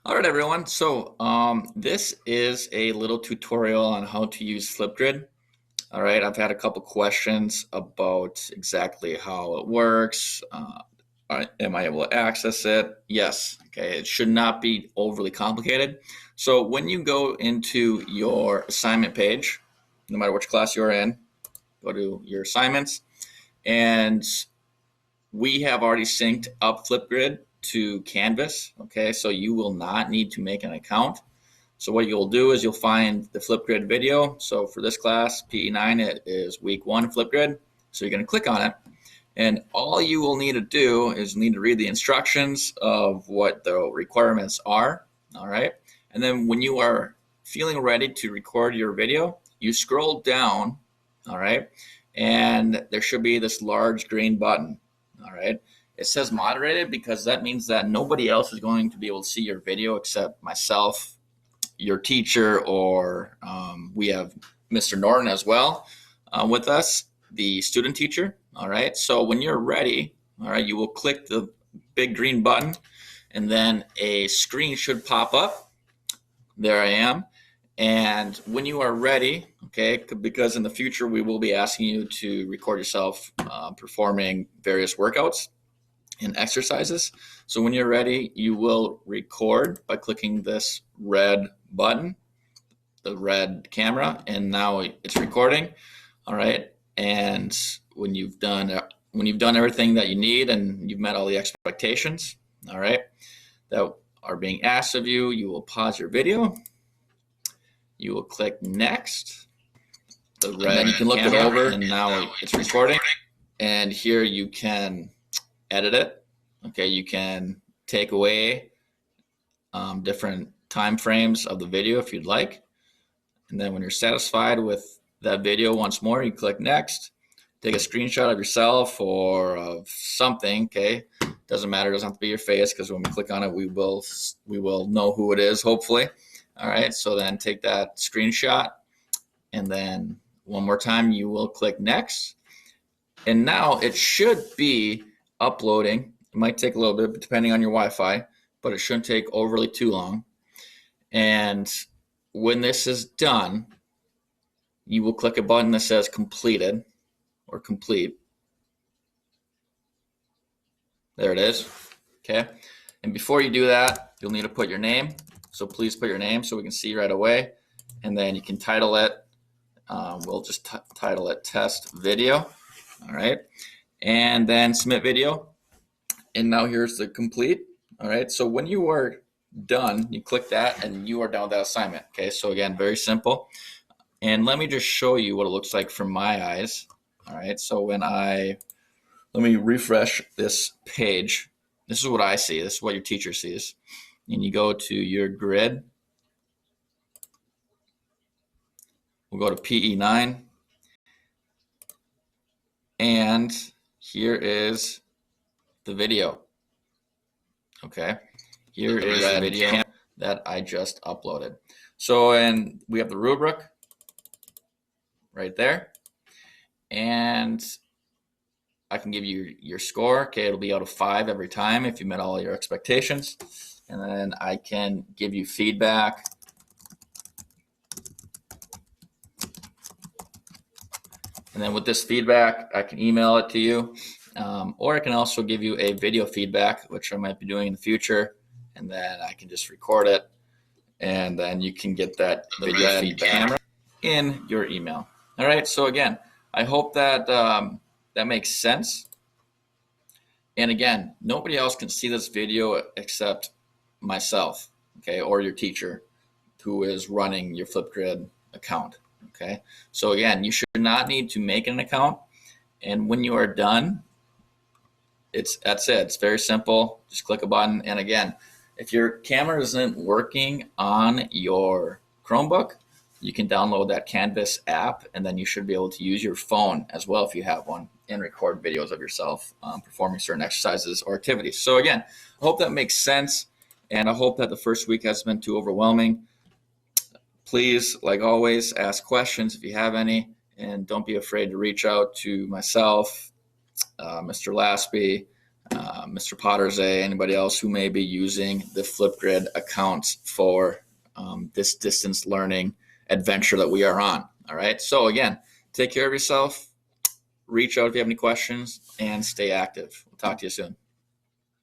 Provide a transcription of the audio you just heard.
All right, everyone. So this is a little tutorial on how to use Flipgrid. All right, I've had a couple questions about exactly how it works. Am I able to access it? Yes. Okay, it should not be overly complicated. So when you go into your assignment page, no matter which class you're in, go to your assignments, and we have already synced up Flipgrid to Canvas. Okay, so you will not need to make an account. So what you'll do is you'll find the Flipgrid video. So for this class, PE9, it is week 1 Flipgrid. So you're going to click on it. And all you will need to do is need to read the instructions of what the requirements are. All right. And then when you are feeling ready to record your video, you scroll down. All right. And there should be this large green button. All right. It says moderated because that means that nobody else is going to be able to see your video except myself, your teacher, or we have Mr. Norton as well with us, the student teacher. All right. So when you're ready, all right, you will click the big green button and then a screen should pop up. There I am. And when you are ready, okay, because in the future we will be asking you to record yourself performing various workouts and exercises. So when you're ready, you will record by clicking this red button, the red camera, and now it's recording. All right. And when you've done everything that you need and you've met all the expectations, all right, that are being asked of you, you will pause your video. You will click next. The red, and then you can look it over, and now it's recording. And here you can edit it. Okay, you can take away different time frames of the video if you'd like. And then when you're satisfied with that video once more, you click next. Take a screenshot of yourself or of something. Okay, doesn't matter. It doesn't have to be your face because when we click on it, we will know who it is, hopefully. All right, so then take that screenshot, and then one more time you will click next. And now it should be uploading. It might take a little bit depending on your Wi-Fi, but it shouldn't take overly too long. And when this is done, you will click a button that says completed or complete. There it is. Okay. And before you do that, you'll need to put your name. So please put your name so we can see right away. And then you can title it. We'll just title it test video. All right. And then submit video. And now here's the complete. All right. So when you are done, you click that and you are done with that assignment. Okay. So again, very simple. And let me just show you what it looks like from my eyes. All right. So let me refresh this page. This is what I see. This is what your teacher sees. And you go to your grid. We'll go to PE9. And here is the video. Okay. Here is the video that I just uploaded. So, and we have the rubric right there. And I can give you your score. Okay, it'll be out of 5 every time if you met all your expectations. And then I can give you feedback. And then with this feedback, I can email it to you. Or I can also give you a video feedback, which I might be doing in the future. And then I can just record it. And then you can get that video feedback in your email. All right, so again, I hope that that makes sense. And again, nobody else can see this video except myself, okay, or your teacher who is running your Flipgrid account, okay? So again, you should not need to make an account. And when you are done, that's it. It's very simple. Just click a button. And again, if your camera isn't working on your Chromebook, you can download that Canvas app, and then you should be able to use your phone as well if you have one and record videos of yourself performing certain exercises or activities. So again, I hope that makes sense, and I hope that the first week hasn't been too overwhelming. Please, like always, ask questions if you have any, and don't be afraid to reach out to myself, Mr. Laspy, Mr. Pottersay, anybody else who may be using the Flipgrid account for this distance learning adventure that we are on. All right. So again, take care of yourself. Reach out if you have any questions and stay active. We'll talk to you soon.